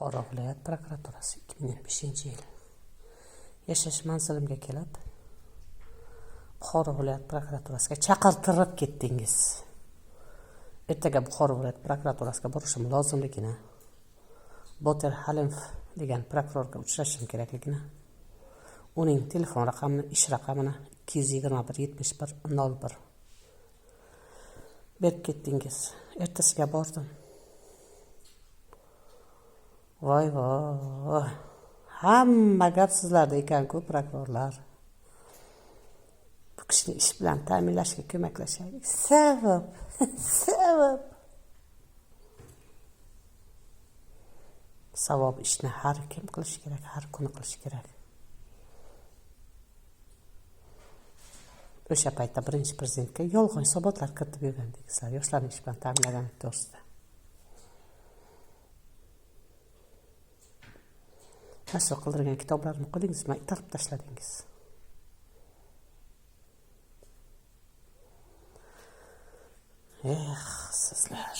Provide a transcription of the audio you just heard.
Buxoro viloyat prokuraturasi 2025-yil yashash manzilimga kelib, Buxoro viloyat prokuraturasiga chaqirtirib ketdingiz. Ertaga Buxoro viloyat prokuraturasiga borishim lozimligini, Botir Halimov degan prokurorga uchrashim kerakligini, uning telefon raqamini, ish raqamini 221 71 01 berib ketdingiz. Ertasiga bordim. Voy, hamma gap sizlarda ekan-ku, prokurorlar. Bu kishini ish bilan ta'minlashga ko'maklashaylik. Savob. Savob ishni har kim qilish kerak, har kuni qilish kerak. O'sha paytda birinchi prezidentga yolg'on hisobotlar kiritib yurgandingizlar, yoshlarni ish bilan ta'minlagani to'g'risida. Nashr qildirgan kitoblarni qo'lingiz bilan itarib tashladingiz. Sizlar.